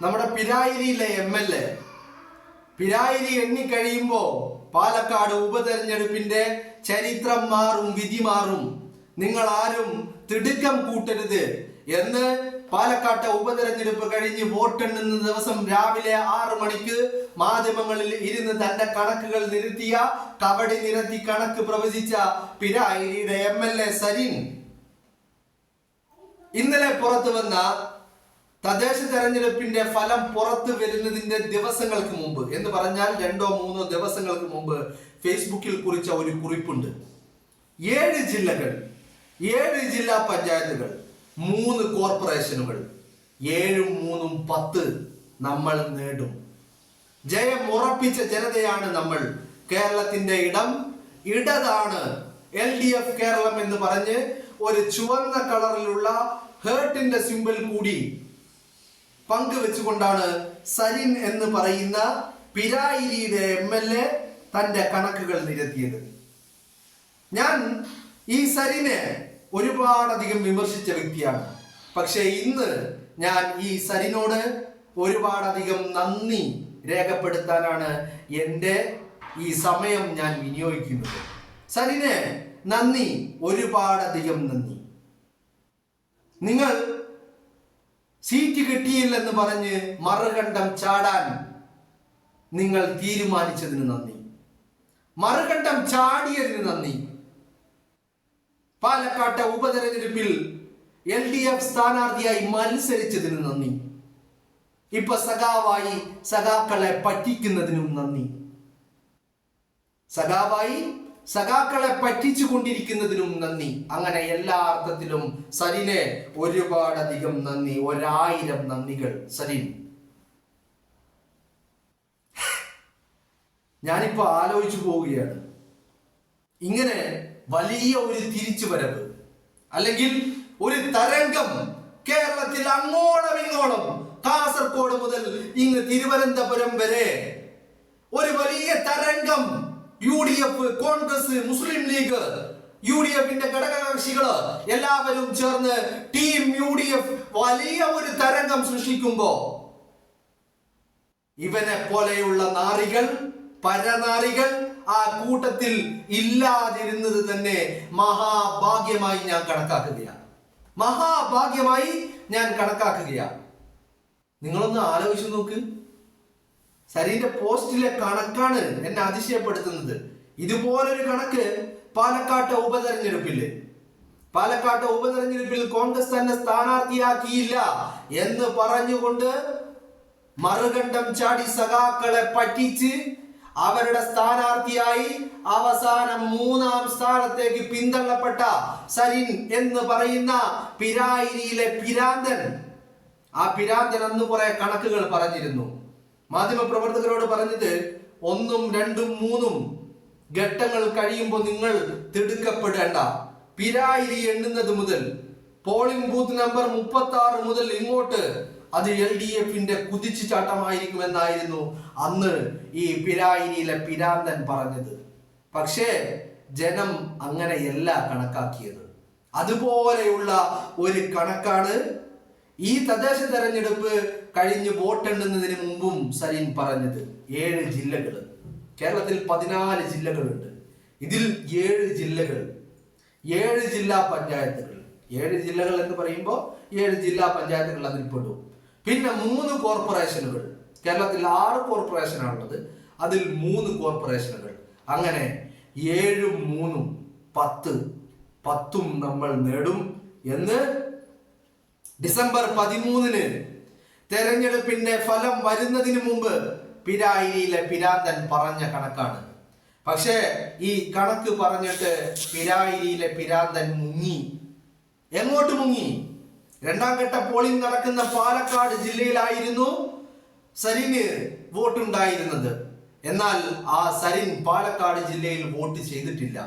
നമ്മുടെ പിരായിരിയിലെ MLA പിരായിരി എണ്ണിക്കഴിയുമ്പോ പാലക്കാട് ഉപതെരഞ്ഞെടുപ്പിന്റെ ചരിത്രം മാറും, വിധി മാറും. നിങ്ങൾ ആരും തിടുക്കം കൂട്ടരുത് എന്ന് പാലക്കാട്ടെ ഉപതെരഞ്ഞെടുപ്പ് കഴിഞ്ഞ് വോട്ടെണ്ണുന്ന ദിവസം രാവിലെ 6 മണിക്ക് മാധ്യമങ്ങളിൽ ഇരുന്ന് തന്റെ കണക്കുകൾ നിരത്തിയ, കവടി നിരത്തി കണക്ക് പ്രവചിച്ച പിരായിരിയുടെ MLA സരിൻ ഇന്നലെ പുറത്തു വന്ന തദ്ദേശ തെരഞ്ഞെടുപ്പിന്റെ ഫലം പുറത്തു വരുന്നതിന്റെ ദിവസങ്ങൾക്ക് മുമ്പ്, എന്ന് പറഞ്ഞാൽ 2-3 ദിവസങ്ങൾക്ക് മുമ്പ് ഫേസ്ബുക്കിൽ കുറിച്ച ഒരു കുറിപ്പുണ്ട്. 7 ജില്ലകൾ, 7 ജില്ലാ പഞ്ചായത്തുകൾ, 3 കോർപ്പറേഷനുകൾ, 7ഉം 3ഉം 10 നമ്മൾ നേടും. ജയം ഉറപ്പിച്ച ജനതയാണ് നമ്മൾ. കേരളത്തിന്റെ ഇടം ഇടതാണ്. LDF കേരളം എന്ന് പറഞ്ഞ് ഒരു ചുവന്ന കളറിലുള്ള ഹേർട്ടിന്റെ സിംബൽ കൂടി പങ്കുവെച്ചുകൊണ്ടാണ് സരിൻ എന്ന് പറയുന്ന പിരായിരിയുടെ MLA തന്റെ കണക്കുകൾ നിരത്തിയത്. ഞാൻ ഈ സരിനെ ഒരുപാടധികം വിമർശിച്ച വ്യക്തിയാണ്. പക്ഷെ ഇന്ന് ഞാൻ ഈ സരിനോട് ഒരുപാടധികം നന്ദി രേഖപ്പെടുത്താനാണ് എൻ്റെ ഈ സമയം ഞാൻ വിനിയോഗിക്കുന്നത്. സരിനെ നന്ദി, ഒരുപാടധികം നന്ദി. നിങ്ങൾ സീറ്റ് കിട്ടിയില്ലെന്ന് പറഞ്ഞ് മറുകണ്ഠം ചാടാൻ നിങ്ങൾ തീരുമാനിച്ചതിന് നന്ദി. മറുകണ്ഠം ചാടിയതിന് നന്ദി. പാലക്കാട്ടെ ഉപതെരഞ്ഞെടുപ്പിൽ LDF സ്ഥാനാർത്ഥിയായി മത്സരിച്ചതിന് നന്ദി. ഇപ്പൊ സഖാവായി സഖാക്കളെ പറ്റിക്കുന്നതിനും നന്ദി. സഖാവായി സഖാക്കളെ പറ്റിച്ചു കൊണ്ടിരിക്കുന്നതിനും നന്ദി. അങ്ങനെ എല്ലാ അർത്ഥത്തിലും സരിനെ ഒരുപാടധികം നന്ദി. 1000 നന്ദികൾ സരിൻ. ഞാനിപ്പോ ആലോചിച്ചു പോവുകയാണ്, ഇങ്ങനെ വലിയ ഒരു തിരിച്ചുവരവ് അല്ലെങ്കിൽ ഒരു തരംഗം കേരളത്തിൽ അങ്ങോളം ഇങ്ങോളം, കാസർഗോഡ് മുതൽ ഇങ്ങ് തിരുവനന്തപുരം വരെ ഒരു വലിയ തരംഗം UDF, കോൺഗ്രസ്, മുസ്ലിം ലീഗ്, UDFന്റെ ഘടകകക്ഷികള് എല്ലാവരും ചേർന്ന് ടീം UDF വലിയ ഒരു തരംഗം സൃഷ്ടിക്കുമ്പോ ഇവനെ പോലെയുള്ള നാറികൾ, പരനാറികൾ ആ കൂട്ടത്തിൽ ഇല്ലാതിരുന്നത് തന്നെ മഹാഭാഗ്യമായി ഞാൻ കണക്കാക്കുകയാണ്. മഹാഭാഗ്യമായി ഞാൻ കണക്കാക്കുകയാണ്. നിങ്ങളൊന്ന് ആലോചിച്ചു നോക്ക്. സരിന്റെ പോസ്റ്റിലെ കണക്കാണ് എന്നെ അതിശയപ്പെടുത്തുന്നത്. ഇതുപോലൊരു കണക്ക് പാലക്കാട്ടെ ഉപതെരഞ്ഞെടുപ്പിൽ കോൺഗ്രസ് തന്നെ സ്ഥാനാർത്ഥിയാക്കിയില്ല എന്ന് പറഞ്ഞുകൊണ്ട് മറുകണ്ഠം ചാടി സഖാക്കളെ പറ്റിച്ച് അവരുടെ സ്ഥാനാർത്ഥിയായി അവസാനം 3ാം സ്ഥാനത്തേക്ക് പിന്തള്ളപ്പെട്ട സരിൻ എന്ന് പറയുന്ന പിരായിരിയിലെ പിരാന്തൻ. ആ പിരാന്തൻ അന്ന് കുറെ കണക്കുകൾ പറഞ്ഞിരുന്നു. മാധ്യമപ്രവർത്തകരോട് പറഞ്ഞത് 1ഉം 2ഉം 3ഉം ഘട്ടങ്ങൾ കഴിയുമ്പോൾ നിങ്ങൾ തിടുക്കപ്പെടേണ്ട. പിരായിരി എണ്ണുന്നത് മുതൽ പോളിംഗ് ബൂത്ത് നമ്പർ 36 മുതൽ ഇങ്ങോട്ട് അത് LDFന്റെ കുതിച്ചുചാട്ടമായിരിക്കുമെന്നായിരുന്നു അന്ന് ഈ പിരായിരിയിലെ പിരാന്തൻ പറഞ്ഞത്. പക്ഷേ ജനം അങ്ങനെയല്ല കണക്കാക്കിയത്. അതുപോലെയുള്ള ഒരു കണക്കാണ് ഈ തദ്ദേശ തെരഞ്ഞെടുപ്പ് കഴിഞ്ഞ് വോട്ടെണ്ണുന്നതിന് മുമ്പും സരിൻ പറഞ്ഞത്. 7 ജില്ലകൾ, കേരളത്തിൽ 14 ജില്ലകളുണ്ട്. ഇതിൽ 7 ജില്ലകൾ, 7 ജില്ലാ പഞ്ചായത്തുകൾ. 7 ജില്ലകൾ എന്ന് പറയുമ്പോൾ 7 ജില്ലാ പഞ്ചായത്തുകൾ അതിൽ പെടും. പിന്നെ 3 കോർപ്പറേഷനുകൾ. കേരളത്തിൽ 6 കോർപ്പറേഷനാണുള്ളത്, അതിൽ 3 കോർപ്പറേഷനുകൾ. അങ്ങനെ 7ഉം 3ഉം 10 നമ്മൾ നേടും എന്ന് ഡിസംബർ 13-ന് തെരഞ്ഞെടുപ്പിന്റെ ഫലം വരുന്നതിന് മുമ്പ് പിരായിരിയിലെ പിരാന്തൻ പറഞ്ഞ കണക്കാണ്. പക്ഷേ ഈ കണക്ക് പറഞ്ഞിട്ട് പിരായിരിയിലെ പിരാന്തൻ മുങ്ങി. എങ്ങോട്ട് മുങ്ങി? 2ാം ഘട്ട പോളിംഗ് നടക്കുന്ന പാലക്കാട് ജില്ലയിലായിരുന്നു സരിന് വോട്ടുണ്ടായിരുന്നത്. എന്നാൽ ആ സരിൻ പാലക്കാട് ജില്ലയിൽ വോട്ട് ചെയ്തിട്ടില്ല.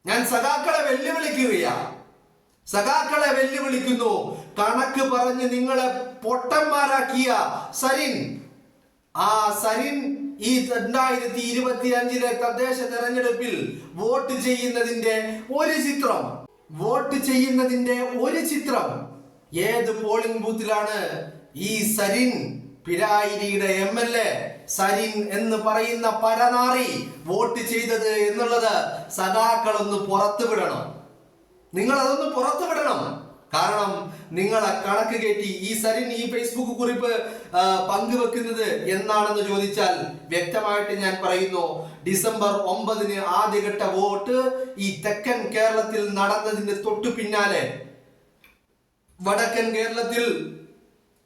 ഞാൻ സഖാക്കളെ വെല്ലുവിളിക്കുന്നു. കണക്ക് പറഞ്ഞ് നിങ്ങളെ പൊട്ടന്മാരാക്കിയ സരിൻ, ആ സരിൻ ഈ 2025 തദ്ദേശ തെരഞ്ഞെടുപ്പിൽ വോട്ട് ചെയ്യുന്നതിന്റെ ഒരു ചിത്രം ഏത് പോളിംഗ് ബൂത്തിലാണ് ഈ സരിൻ പിരായിരിയുടെ MLA സരിൻ എന്ന് പറയുന്ന പരനാറി വോട്ട് ചെയ്തത് എന്നുള്ളത് സഖാക്കളൊന്ന് പുറത്തു വിടണം. നിങ്ങൾ അതൊന്ന് പുറത്തു വിടണം. കാരണം നിങ്ങളെ കണക്ക് കയറ്റി ഈ സരിൻ ഈ ഫേസ്ബുക്ക് കുറിപ്പ് പങ്കുവെക്കുന്നത് എന്നാണെന്ന് ചോദിച്ചാൽ വ്യക്തമായിട്ട് ഞാൻ പറയുന്നു, ഡിസംബർ 9 ആദ്യഘട്ട വോട്ട് ഈ തെക്കൻ കേരളത്തിൽ നടന്നതിന്റെ തൊട്ടു പിന്നാലെ വടക്കൻ കേരളത്തിൽ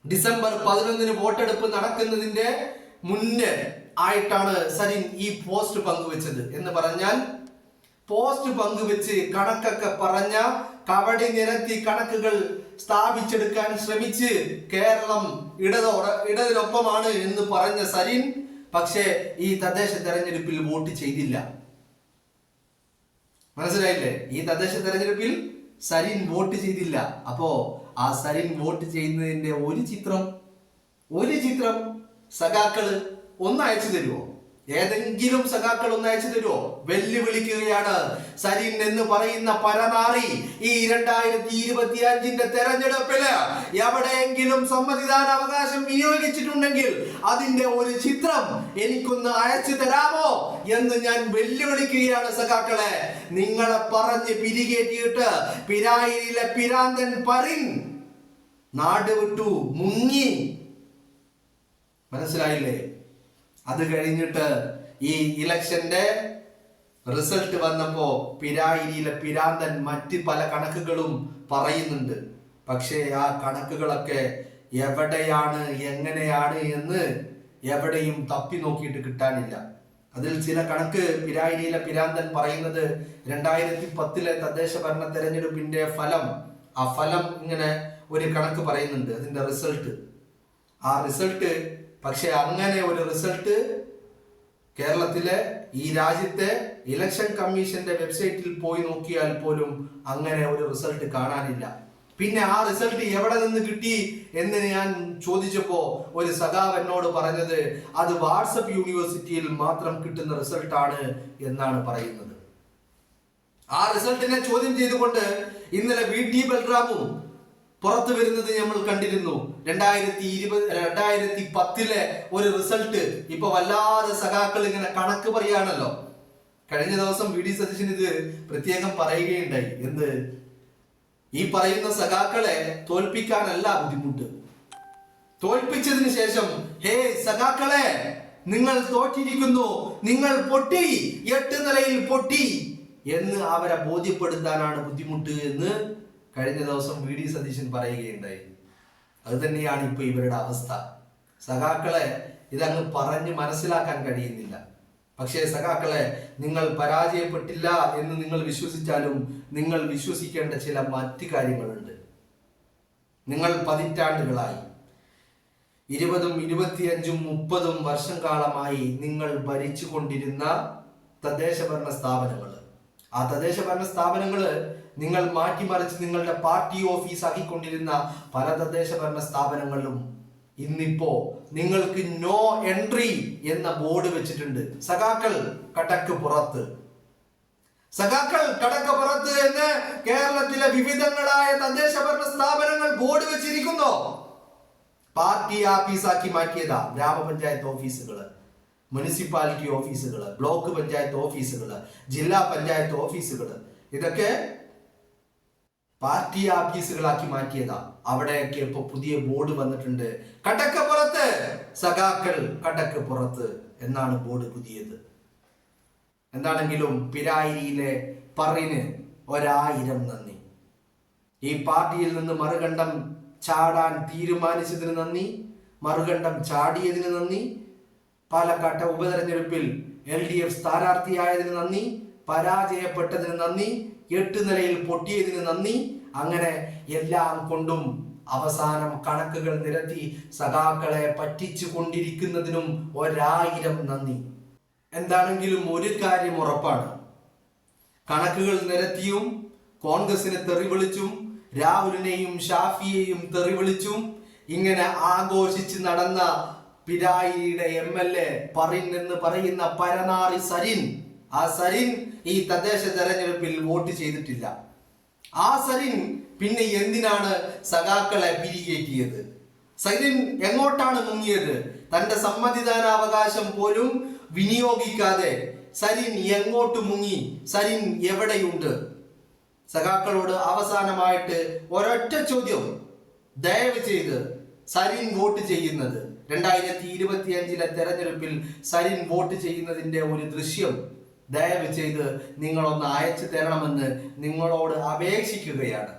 ഡിസംബർ 11 വോട്ടെടുപ്പ് നടക്കുന്നതിന്റെ മുന്നേ ആയിട്ടാണ് സരിൻ ഈ പോസ്റ്റ് പങ്കുവെച്ചത്. എന്ന് പറഞ്ഞാൽ പോസ്റ്റ് പങ്കുവെച്ച് കണക്കൊക്കെ പറഞ്ഞ കവടി നിരത്തി കണക്കുകൾ സ്ഥാപിച്ചെടുക്കാൻ ശ്രമിച്ച് കേരളം ഇടതിനൊപ്പമാണ് എന്ന് പറഞ്ഞ സരിൻ പക്ഷേ ഈ തദ്ദേശ തെരഞ്ഞെടുപ്പിൽ വോട്ട് ചെയ്തില്ല. മനസ്സിലായില്ലേ? ഈ തദ്ദേശ തെരഞ്ഞെടുപ്പിൽ സരിൻ വോട്ട് ചെയ്തില്ല. അപ്പോ ആ സരിൻ വോട്ട് ചെയ്യുന്നതിന്റെ ഒരു ചിത്രം സഖാക്കള് ഒന്ന് അയച്ചു തരുമോ? ഏതെങ്കിലും സഖാക്കൾ ഒന്ന് അയച്ചു തരുമോ? വെല്ലുവിളിക്കുകയാണ്. സരിൻ എന്ന് പറയുന്ന പരനാറി ഈ 2025 തെരഞ്ഞെടുപ്പില് എവിടെയെങ്കിലും സമ്മതിദാന അവകാശം വിനിയോഗിച്ചിട്ടുണ്ടെങ്കിൽ അതിന്റെ ഒരു ചിത്രം എനിക്കൊന്ന് അയച്ചു തരാമോ എന്ന് ഞാൻ വെല്ലുവിളിക്കുകയാണ് സഖാക്കളെ. നിങ്ങളെ പറഞ്ഞ് പിരികേറ്റിയിട്ട് പിരായിരിയിലെ പിരാന്തൻ പരിൻ നാട് വിട്ടു മുങ്ങി. മനസ്സിലായില്ലേ? അത് കഴിഞ്ഞിട്ട് ഈ ഇലക്ഷന്റെ റിസൾട്ട് വന്നപ്പോ പിരായിരിയിലെ പിരാന്തൻ മറ്റ് പല കണക്കുകളും പറയുന്നുണ്ട്. പക്ഷേ ആ കണക്കുകളൊക്കെ എവിടെയാണ് എങ്ങനെയാണ് എന്ന് എവിടെയും തപ്പി നോക്കിയിട്ട് കിട്ടാനില്ല. അതിൽ ചില കണക്ക് പിരായിരിയിലെ പിരാന്തൻ പറയുന്നത് 2010 തദ്ദേശ ഭരണ തെരഞ്ഞെടുപ്പിന്റെ ആ ഫലം ഇങ്ങനെ ഒരു കണക്ക് പറയുന്നുണ്ട്, അതിന്റെ റിസൾട്ട്. ആ റിസൾട്ട് പക്ഷെ അങ്ങനെ ഒരു റിസൾട്ട് കേരളത്തിലെ ഈ രാജ്യത്തെ ഇലക്ഷൻ കമ്മീഷന്റെ വെബ്സൈറ്റിൽ പോയി നോക്കിയാൽ പോലും അങ്ങനെ ഒരു റിസൾട്ട് കാണാനില്ല. പിന്നെ ആ റിസൾട്ട് എവിടെ നിന്ന് കിട്ടി എന്ന് ഞാൻ ചോദിച്ചപ്പോ ഒരു സഖാവ് എന്നോട് പറഞ്ഞത് അത് വാട്സപ്പ് യൂണിവേഴ്സിറ്റിയിൽ മാത്രം കിട്ടുന്ന റിസൾട്ടാണ് എന്നാണ് പറയുന്നത്. ആ റിസൾട്ടിനെ ചോദ്യം ചെയ്തുകൊണ്ട് ഇന്നലെ VT ബൽറാമും പുറത്തു വരുന്നത് നമ്മൾ കണ്ടിരുന്നു. 2010 ഒരു റിസൾട്ട് ഇപ്പൊ വല്ലാതെ സഖാക്കൾ ഇങ്ങനെ കണക്ക് പറയാണല്ലോ. കഴിഞ്ഞ ദിവസം VD സതീശൻ ഇത് പ്രത്യേകം പറയുകയുണ്ടായി. എന്ത്? ഈ പറയുന്ന സഖാക്കളെ തോൽപ്പിക്കാനല്ല ബുദ്ധിമുട്ട്, തോൽപ്പിച്ചതിന് ശേഷം ഹേ സഖാക്കളെ നിങ്ങൾ തോറ്റിരിക്കുന്നു, നിങ്ങൾ പൊട്ടി, 8 നിലയിൽ പൊട്ടി എന്ന് അവരെ ബോധ്യപ്പെടുത്താനാണ് ബുദ്ധിമുട്ട് എന്ന് കഴിഞ്ഞ ദിവസം VD സതീശൻ പറയുകയുണ്ടായി. അത് തന്നെയാണ് ഇപ്പൊ ഇവരുടെ അവസ്ഥ. സഖാക്കളെ ഇതങ്ങ് പറഞ്ഞ് മനസ്സിലാക്കാൻ കഴിയുന്നില്ല. പക്ഷേ സഖാക്കളെ, നിങ്ങൾ പരാജയപ്പെട്ടില്ല എന്ന് നിങ്ങൾ വിശ്വസിച്ചാലും നിങ്ങൾ വിശ്വസിക്കേണ്ട ചില മറ്റ് കാര്യങ്ങളുണ്ട്. നിങ്ങൾ പതിറ്റാണ്ടുകളായി 20, 25, 30 വർഷം കാലമായി നിങ്ങൾ ഭരിച്ചുകൊണ്ടിരുന്ന തദ്ദേശ ഭരണ സ്ഥാപനങ്ങൾ, ആ തദ്ദേശ ഭരണ സ്ഥാപനങ്ങള് നിങ്ങൾ മാറ്റിമറിച്ച് നിങ്ങളുടെ പാർട്ടി ഓഫീസ് ആക്കിക്കൊണ്ടിരുന്ന പല തദ്ദേശ ഭരണ സ്ഥാപനങ്ങളിലും ഇന്നിപ്പോ നിങ്ങൾക്ക് നോ എൻട്രി എന്ന ബോർഡ് വെച്ചിട്ടുണ്ട്. സഖാക്കൾ കടക്ക് പുറത്ത്, സഖാക്കൾ കടക്ക് പുറത്ത് എന്ന് കേരളത്തിലെ വിവിധങ്ങളായ തദ്ദേശ ഭരണ സ്ഥാപനങ്ങൾ ബോർഡ് വെച്ചിരിക്കുന്നു. പാർട്ടി ആഫീസാക്കി മാറ്റിയതാ ഗ്രാമപഞ്ചായത്ത് ഓഫീസുകള്, മുനിസിപ്പാലിറ്റി ഓഫീസുകള്, ബ്ലോക്ക് പഞ്ചായത്ത് ഓഫീസുകള്, ജില്ലാ പഞ്ചായത്ത് ഓഫീസുകള്, ഇതൊക്കെ പാർട്ടി ഓഫീസുകളാക്കി മാറ്റിയതാ. അവിടെയൊക്കെ ഇപ്പൊ പുതിയ ബോർഡ് വന്നിട്ടുണ്ട്. കടക്ക് പുറത്ത്, സഖാക്കൾ കടക്ക് പുറത്ത് എന്നാണ് ബോർഡ് പുതിയത്. എന്താണെങ്കിലും പിരായിരിയിലെ പരിന് 1000 നന്ദി. ഈ പാർട്ടിയിൽ നിന്ന് മറുകണ്ഠം ചാടാൻ തീരുമാനിച്ചതിന് നന്ദി, മറുകണ്ഠം ചാടിയതിന് നന്ദി, പാലക്കാട്ടെ ഉപതെരഞ്ഞെടുപ്പിൽ LDF സ്ഥാനാർത്ഥിയായതിന് നന്ദി, പരാജയപ്പെട്ടതിന് നന്ദി, 8 നിലയിൽ പൊട്ടിയതിന് നന്ദി. അങ്ങനെ എല്ലാം കൊണ്ടും അവസാനം കണക്കുകൾ നിരത്തി സഖാക്കളെ പറ്റിച്ചു കൊണ്ടിരിക്കുന്നതിനും 1000 നന്ദി. എന്താണെങ്കിലും ഒരു കാര്യം ഉറപ്പാണ്, കണക്കുകൾ നിരത്തിയും കോൺഗ്രസിനെ തെറിവിളിച്ചും രാഹുലിനെയും ഷാഫിയെയും തെറിവിളിച്ചും ഇങ്ങനെ ആഘോഷിച്ച് നടന്ന പിരായിരിയുടെ MLA പരിൻ എന്ന് പറയുന്ന പരനാറി സരിൻ, ആ സരിൻ ഈ തദ്ദേശ തെരഞ്ഞെടുപ്പിൽ വോട്ട് ചെയ്തിട്ടില്ല. ആ സരിൻ പിന്നെ എന്തിനാണ് സഖാക്കളെ പിരികേറ്റിയത്? സരിൻ എങ്ങോട്ടാണ് മുങ്ങിയത്? തന്റെ സമ്മതിദാനാവകാശം പോലും വിനിയോഗിക്കാതെ സരിൻ എങ്ങോട്ട് മുങ്ങി? സരിൻ എവിടെയുണ്ട്? സഖാക്കളോട് അവസാനമായിട്ട് ഒരൊറ്റ ചോദ്യം, ദയവ് ചെയ്ത് സരിൻ വോട്ട് ചെയ്യുന്നത് 2025 തെരഞ്ഞെടുപ്പിൽ സരിൻ വോട്ട് ചെയ്യുന്നതിന്റെ ഒരു ദൃശ്യം ദയവ് ചെയ്ത് നിങ്ങളൊന്ന് അയച്ചു തരണമെന്ന് നിങ്ങളോട് അപേക്ഷിക്കുകയാണ്.